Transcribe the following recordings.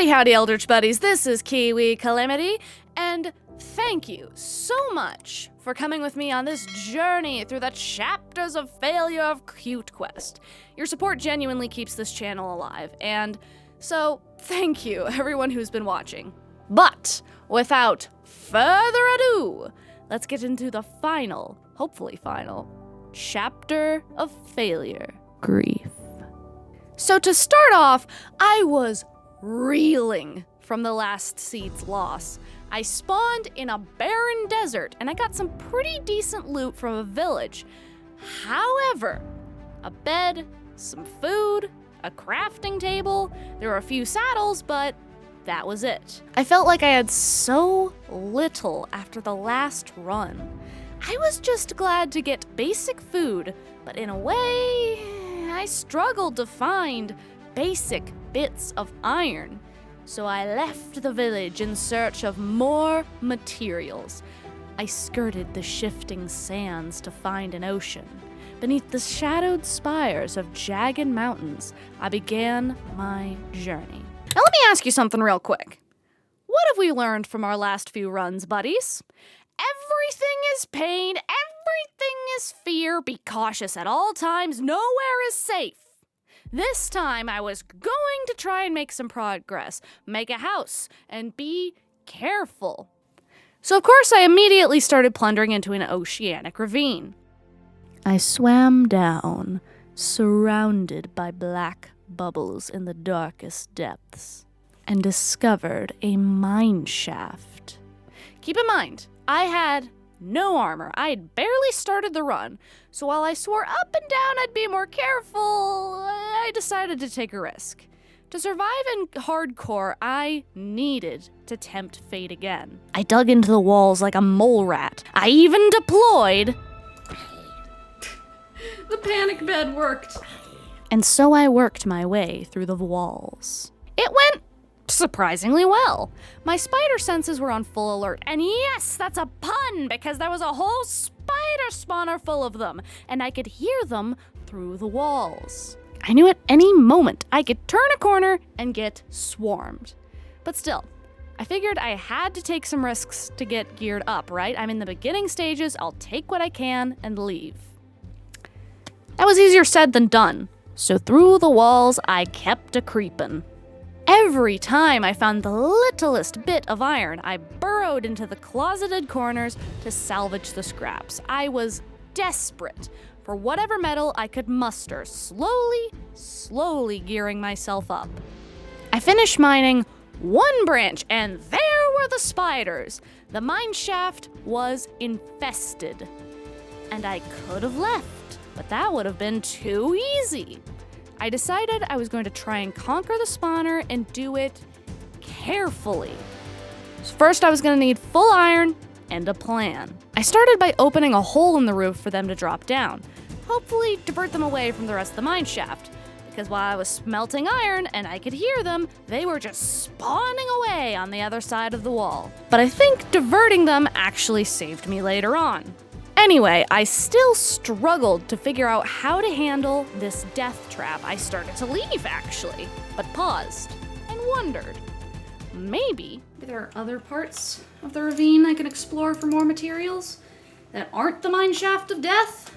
Howdy, Eldritch Buddies. This is Kiwi Calamity, and thank you so much for coming with me on this journey through the chapters of failure of Cute Quest. Your support genuinely keeps this channel alive, and so thank you, everyone who's been watching. But without further ado, let's get into the final, hopefully final, chapter of failure, grief. So to start off, I was reeling from the last seed's loss. I spawned in a barren desert, and I got some pretty decent loot from a village. However, a bed, some food, a crafting table, there were a few saddles, but that was it. I felt like I had so little after the last run. I was just glad to get basic food, but in a way, I struggled to find basic bits of iron. So I left the village in search of more materials. I skirted the shifting sands to find an ocean. Beneath the shadowed spires of jagged mountains, I began my journey. Now let me ask you something real quick. What have we learned from our last few runs, buddies? Everything is pain, everything is fear, be cautious at all times, nowhere is safe. This time I was going to try and make some progress, make a house, and be careful. So of course I immediately started plundering into an oceanic ravine. I swam down, surrounded by black bubbles in the darkest depths, and discovered a mineshaft. Keep in mind, I had no armor. I had barely started the run, so while I swore up and down I'd be more careful, I decided to take a risk. To survive in hardcore, I needed to tempt fate again. I dug into the walls like a mole rat. I even deployed. The panic bed worked. And so I worked my way through the walls. It went surprisingly well. My spider senses were on full alert, and yes, that's a pun, because there was a whole spider spawner full of them, and I could hear them through the walls. I knew at any moment I could turn a corner and get swarmed. But still, I figured I had to take some risks to get geared up, right? I'm in the beginning stages, I'll take what I can and leave. That was easier said than done, so through the walls I kept a-creepin'. Every time I found the littlest bit of iron, I burrowed into the closeted corners to salvage the scraps. I was desperate for whatever metal I could muster, slowly gearing myself up. I finished mining one branch, and there were the spiders. The mineshaft was infested, and I could have left, but that would have been too easy. I decided I was going to try and conquer the spawner and do it carefully. First, I was going to need full iron and a plan. I started by opening a hole in the roof for them to drop down, hopefully divert them away from the rest of the mineshaft, because while I was smelting iron and I could hear them, they were just spawning away on the other side of the wall. But I think diverting them actually saved me later on. Anyway, I still struggled to figure out how to handle this death trap. I started to leave, actually, but paused and wondered, maybe there are other parts of the ravine I can explore for more materials that aren't the mineshaft of death?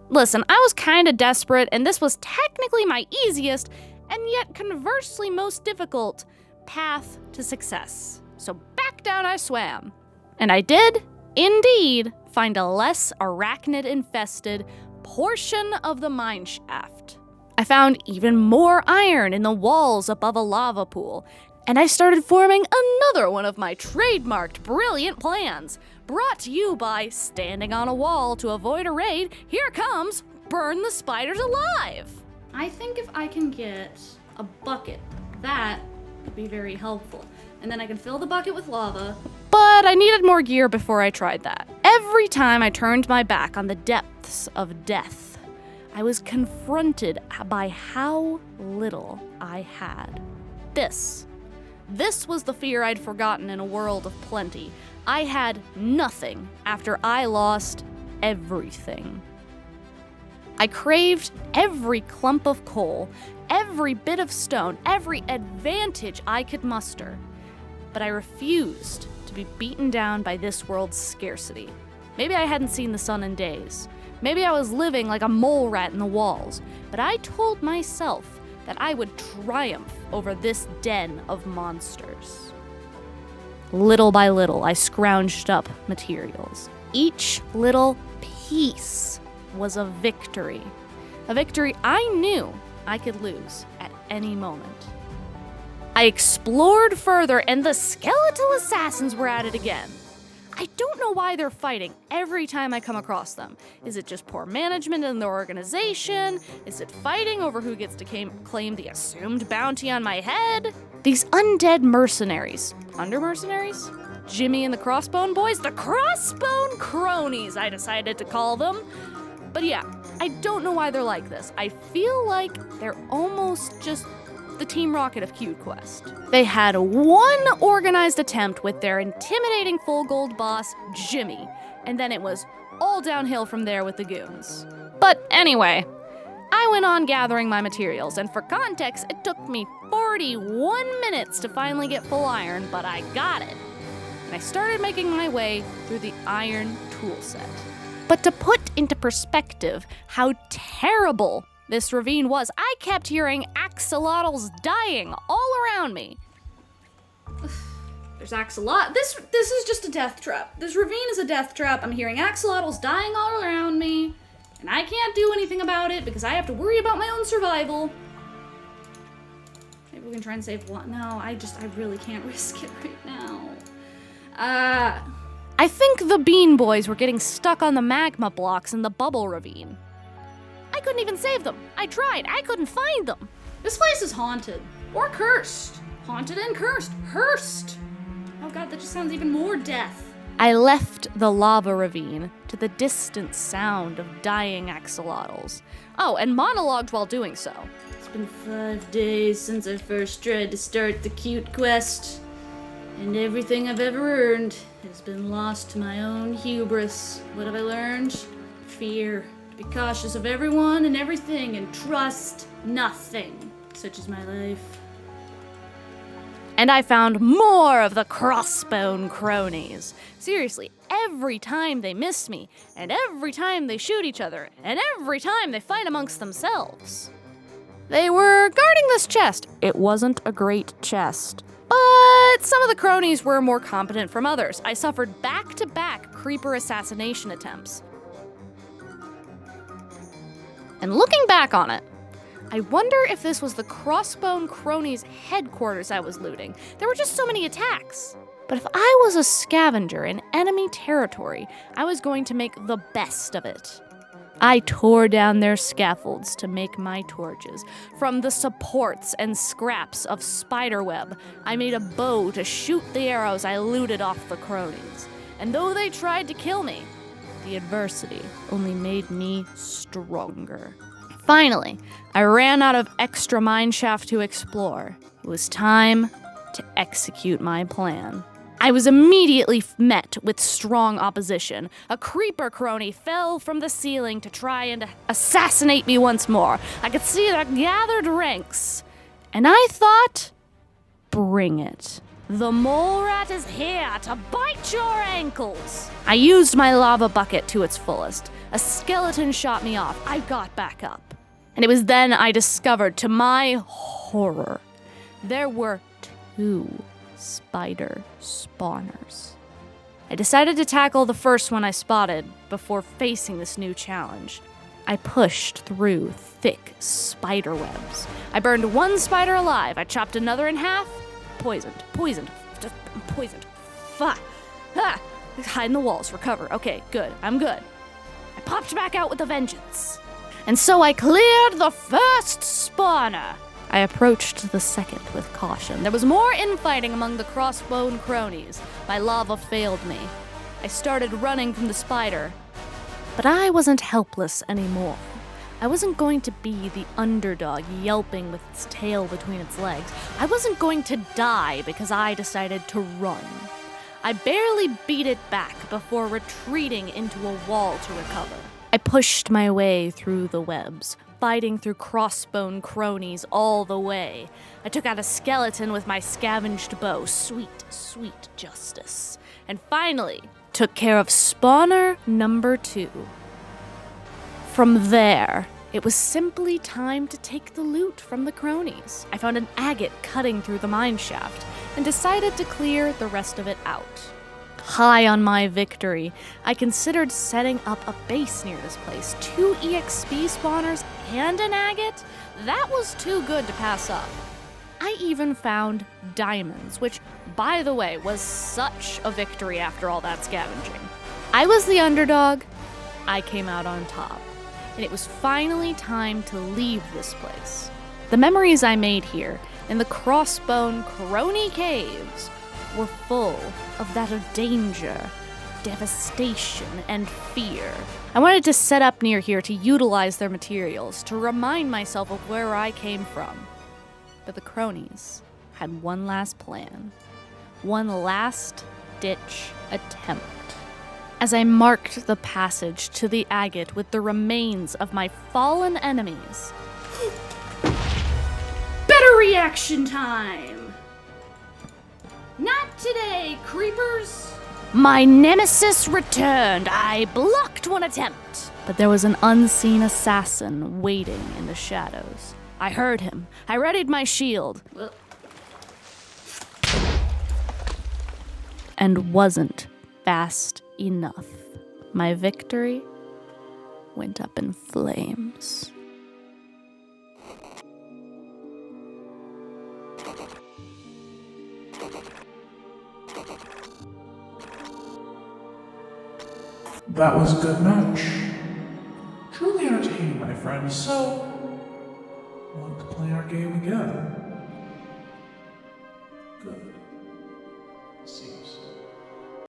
Listen, I was kinda desperate, and this was technically my easiest, and yet conversely most difficult, path to success. So back down I swam. And I did, indeed, find a less arachnid-infested portion of the mineshaft. I found even more iron in the walls above a lava pool, and I started forming another one of my trademarked brilliant plans, brought to you by standing on a wall to avoid a raid. Here comes burn the spiders alive. I think if I can get a bucket, that would be very helpful. And then I can fill the bucket with lava, but I needed more gear before I tried that. Every time I turned my back on the depths of death, I was confronted by how little I had. This was the fear I'd forgotten in a world of plenty. I had nothing after I lost everything. I craved every clump of coal, every bit of stone, every advantage I could muster. But I refused to be beaten down by this world's scarcity. Maybe I hadn't seen the sun in days. Maybe I was living like a mole rat in the walls. But I told myself that I would triumph over this den of monsters. Little by little, I scrounged up materials. Each little piece was a victory. A victory I knew I could lose at any moment. I explored further, and the skeletal assassins were at it again. I don't know why they're fighting every time I come across them. Is it just poor management in the organization? Is it fighting over who gets to claim the assumed bounty on my head? These undead mercenaries. Under mercenaries? Jimmy and the Crossbone boys? The Crossbone cronies, I decided to call them. But yeah, I don't know why they're like this. I feel like they're almost just the Team Rocket of Cute Quest. They had one organized attempt with their intimidating full gold boss, Jimmy, and then it was all downhill from there with the goons. But anyway, I went on gathering my materials, and for context, it took me 41 minutes to finally get full iron, but I got it. And I started making my way through the iron tool set. But to put into perspective how terrible this ravine was, I kept hearing axolotls dying all around me. There's axolotl. This is just a death trap. This ravine is a death trap. I'm hearing axolotls dying all around me, and I can't do anything about it because I have to worry about my own survival. Maybe we can try and save one. No, I really can't risk it right now. I think the Bean Boys were getting stuck on the magma blocks in the bubble ravine. I couldn't even save them. I tried. I couldn't find them. This place is haunted. Or cursed. Haunted and cursed. Cursed! Oh god, that just sounds even more death. I left the lava ravine to the distant sound of dying axolotls. Oh, and monologued while doing so. It's been 5 days since I first tried to start the cute quest, and everything I've ever earned has been lost to my own hubris. What have I learned? Fear. To be cautious of everyone and everything and trust nothing. Such is my life. And I found more of the crossbone cronies. Seriously, every time they miss me, and every time they shoot each other, and every time they fight amongst themselves. They were guarding this chest. It wasn't a great chest. But some of the cronies were more competent from others. I suffered back-to-back creeper assassination attempts. And looking back on it, I wonder if this was the Crossbone cronies' headquarters I was looting. There were just so many attacks. But if I was a scavenger in enemy territory, I was going to make the best of it. I tore down their scaffolds to make my torches. From the supports and scraps of spiderweb, I made a bow to shoot the arrows I looted off the cronies. And though they tried to kill me, the adversity only made me stronger. Finally, I ran out of extra mineshaft to explore. It was time to execute my plan. I was immediately met with strong opposition. A creeper crony fell from the ceiling to try and assassinate me once more. I could see their gathered ranks. And I thought, bring it. The mole rat is here to bite your ankles. I used my lava bucket to its fullest. A skeleton shot me off. I got back up. And it was then I discovered, to my horror, there were 2 spider spawners. I decided to tackle the first one I spotted before facing this new challenge. I pushed through thick spider webs. I burned one spider alive. I chopped another in half. Poisoned. Fuck. Ah. Hide in the walls. Recover. Okay, good. I'm good. I popped back out with a vengeance. And so I cleared the first spawner. I approached the second with caution. There was more infighting among the crossbone cronies. My lava failed me. I started running from the spider. But I wasn't helpless anymore. I wasn't going to be the underdog yelping with its tail between its legs. I wasn't going to die because I decided to run. I barely beat it back before retreating into a wall to recover. I pushed my way through the webs, fighting through crossbone cronies all the way. I took out a skeleton with my scavenged bow, sweet, sweet justice. And finally, took care of spawner number 2. From there, it was simply time to take the loot from the cronies. I found an agate cutting through the mineshaft and decided to clear the rest of it out. High on my victory, I considered setting up a base near this place. 2 EXP spawners and an agate? That was too good to pass up. I even found diamonds, which, by the way, was such a victory after all that scavenging. I was the underdog. I came out on top. And it was finally time to leave this place. The memories I made here in the crossbone crony caves were full of that of danger, devastation, and fear. I wanted to set up near here to utilize their materials, to remind myself of where I came from. But the cronies had one last plan, one last-ditch attempt. As I marked the passage to the agate with the remains of my fallen enemies. Better reaction time! Not today, creepers! My nemesis returned. I blocked one attempt. But there was an unseen assassin waiting in the shadows. I heard him. I readied my shield. And wasn't fast enough. My victory went up in flames. That was a good match. Truly entertaining, my friend. So, want to play our game again? Good. See you.